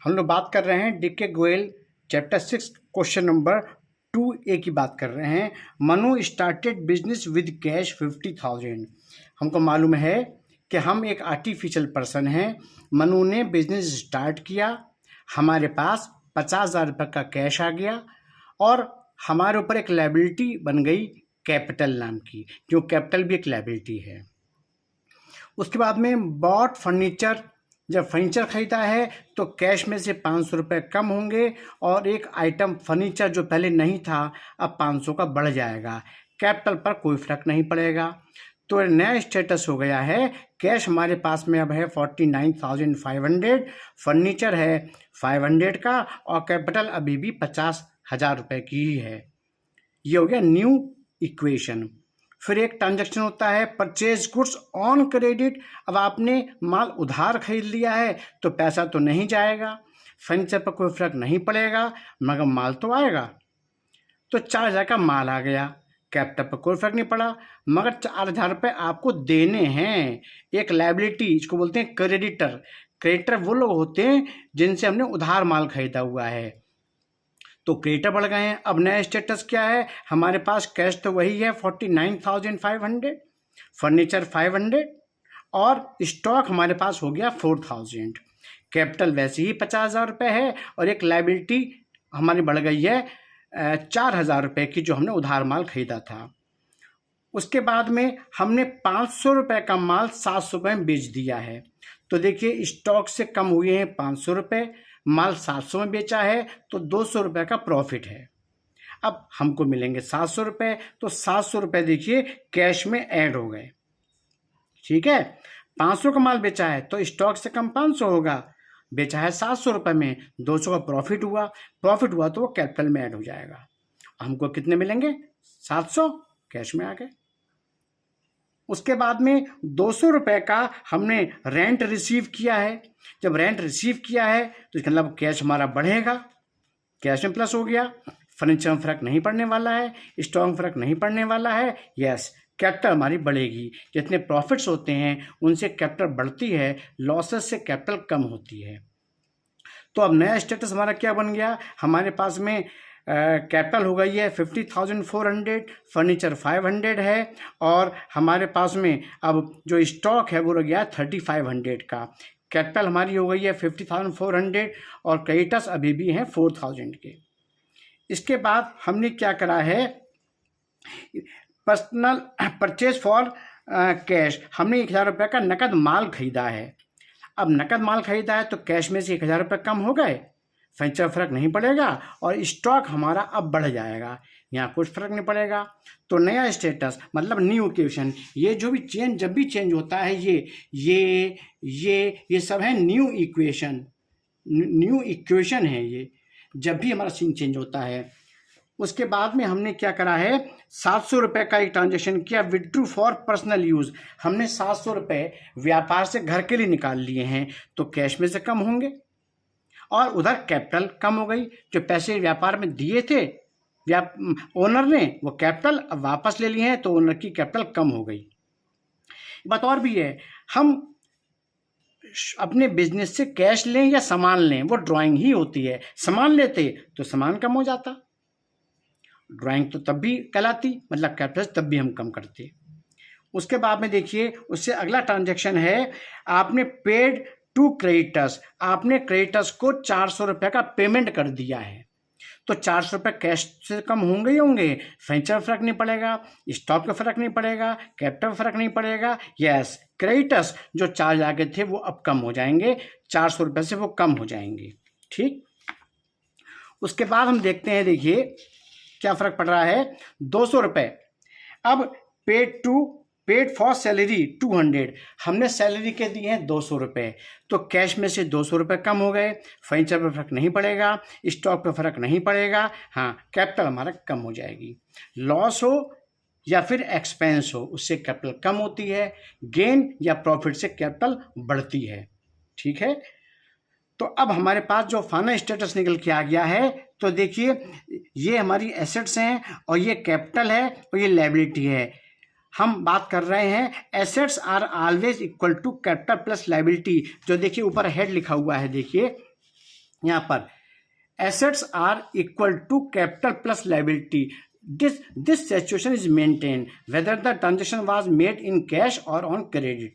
हम लोग बात कर रहे हैं DK Goyal chapter 6 question number 2A की बात कर रहे हैं। Manu started business with cash 50,000। हमको मालूम है कि हम एक आर्टिफिशियल पर्सन हैं। मनु ने बिजनेस स्टार्ट किया, हमारे पास 50,000 रुपये का कैश आ गया और हमारे ऊपर एक लायबिलिटी बन गई कैपिटल नाम की, जो कैपिटल भी एक लायबिलिटी है। उसके बाद में बॉट फर्नीचर, जब फर्नीचर खरीदा है तो कैश में से 500 रुपये कम होंगे और एक आइटम फर्नीचर जो पहले नहीं था अब 500 का बढ़ जाएगा। कैपिटल पर कोई फर्क नहीं पड़ेगा। तो नया स्टेटस हो गया है, कैश हमारे पास में अब है 49,500, फर्नीचर है 500 का और कैपिटल अभी भी 50,000 रुपये की ही है। ये हो गया न्यू इक्वेशन। फिर एक ट्रांजैक्शन होता है परचेज गुड्स ऑन क्रेडिट। अब आपने माल उधार खरीद लिया है तो पैसा तो नहीं जाएगा, फर्नीचर पर कोई फर्क नहीं पड़ेगा, मगर माल तो आएगा। तो 4,000 का माल आ गया, कैपिटल पर कोई फर्क नहीं पड़ा, मगर 4,000 रुपये आपको देने हैं। एक लायबिलिटी, इसको बोलते हैं क्रेडिटर। क्रेडिटर वो लोग होते हैं जिनसे हमने उधार माल खरीदा हुआ है। तो क्रेडिटर बढ़ गए हैं। अब नया स्टेटस क्या है, हमारे पास कैश तो वही है 49,500, फर्नीचर 500 और स्टॉक हमारे पास हो गया 4,000। कैपिटल वैसे ही 50,000 रुपये है और एक लायबिलिटी हमारी बढ़ गई है 4,000 रुपये की, जो हमने उधार माल खरीदा था। उसके बाद में हमने 500 रुपये का माल 700 रुपये में बेच दिया है। तो देखिए स्टॉक से कम हुए हैं 500 रुपये, माल 700 में बेचा है तो 200 रुपये का प्रॉफिट है। अब हमको मिलेंगे 700 रुपये, तो 700 रुपये देखिए कैश में ऐड हो गए। ठीक है, 500 का माल बेचा है तो स्टॉक से कम 500 होगा, बेचा है 700 रुपये में, 200 का प्रॉफिट हुआ तो वो कैपिटल में ऐड हो जाएगा। हमको कितने मिलेंगे, 700 कैश में आ गए। उसके बाद में 200 रुपये का हमने रेंट रिसीव किया है। जब रेंट रिसीव किया है तो इसका मतलब कैश हमारा बढ़ेगा, कैश में प्लस हो गया। फर्नीचर में फर्क नहीं पड़ने वाला है, स्टॉक में फर्क नहीं पड़ने वाला है। यस, कैपिटल हमारी बढ़ेगी। जितने प्रॉफिट्स होते हैं उनसे कैपिटल बढ़ती है, लॉसेस से कैपिटल कम होती है। तो अब नया स्टेटस हमारा क्या बन गया, हमारे पास में कैपिटल हो गई है 50,400, फर्नीचर 500 है और हमारे पास में अब जो स्टॉक है वो रह गया 3,500 का। कैपिटल हमारी हो गई है 50,400 और क्रेडिटर्स अभी भी हैं 4,000 के। इसके बाद हमने क्या करा है, पर्सनल परचेज फॉर कैश, हमने 1,000 रुपये का नकद माल खरीदा है। अब नकद माल खरीदा है तो कैश में से 1,000 रुपये कम हो गए, फर्नीचर फर्क नहीं पड़ेगा और स्टॉक हमारा अब बढ़ जाएगा, यहाँ कुछ फर्क नहीं पड़ेगा। तो नया स्टेटस मतलब न्यू इक्वेशन। ये जो भी चेंज, जब भी चेंज होता है ये सब है न्यू इक्वेशन। न्यू इक्वेशन है ये, जब भी हमारा सीन चेंज होता है। उसके बाद में हमने क्या करा है, 700 रुपये का एक ट्रांजेक्शन किया, विड्रू फॉर पर्सनल यूज़। हमने 700 रुपये व्यापार से घर के लिए निकाल लिए हैं तो कैश में से कम होंगे और उधर कैपिटल कम हो गई। जो पैसे व्यापार में दिए थे ओनर ने, वो कैपिटल अब वापस ले लिए हैं तो ओनर की कैपिटल कम हो गई। बात और भी है, हम अपने बिजनेस से कैश लें या सामान लें वो ड्राइंग ही होती है। सामान लेते तो सामान कम हो जाता, ड्राइंग तो तब भी कहलाती, मतलब कैपिटल तब भी हम कम करते। उसके बाद में देखिए उससे अगला ट्रांजैक्शन है, आपने पेड टू क्रेडिटर्स, आपने क्रेडिटर्स को 400 रुपये का पेमेंट कर दिया है। तो 400 रुपये कैश से कम होंगे ही होंगे, फर्नीचर फर्क नहीं पड़ेगा, स्टॉक का फर्क नहीं पड़ेगा, कैपिटल फर्क नहीं पड़ेगा। यस, क्रेडिटर्स जो चार्ज आगे थे वो अब कम हो जाएंगे, 400 रुपये से वो कम हो जाएंगे। ठीक, उसके बाद हम देखते हैं, देखिए क्या फ़र्क पड़ रहा है, 200 रुपये। अब पेड फॉर सैलरी 200, हमने सैलरी के दिए हैं 200 रुपये, तो कैश में से 200 रुपये कम हो गए, फर्नीचर पर फर्क नहीं पड़ेगा, स्टॉक पर फर्क नहीं पड़ेगा, हाँ कैपिटल हमारा कम हो जाएगी। लॉस हो या फिर एक्सपेंस हो उससे कैपिटल कम होती है, गेन या प्रॉफिट से कैपिटल बढ़ती है। ठीक है, तो अब हमारे पास जो फाइनल स्टेटस निकल के आ गया है, तो देखिए ये हमारी एसेट्स हैं और ये कैपिटल है और ये लायबिलिटी है। हम बात कर रहे हैं assets are always equal to capital plus liability. जो देखिए ऊपर हेड लिखा हुआ है, देखिए यहाँ पर assets are equal to capital plus liability. This situation is maintained whether the transaction was made in cash or on credit.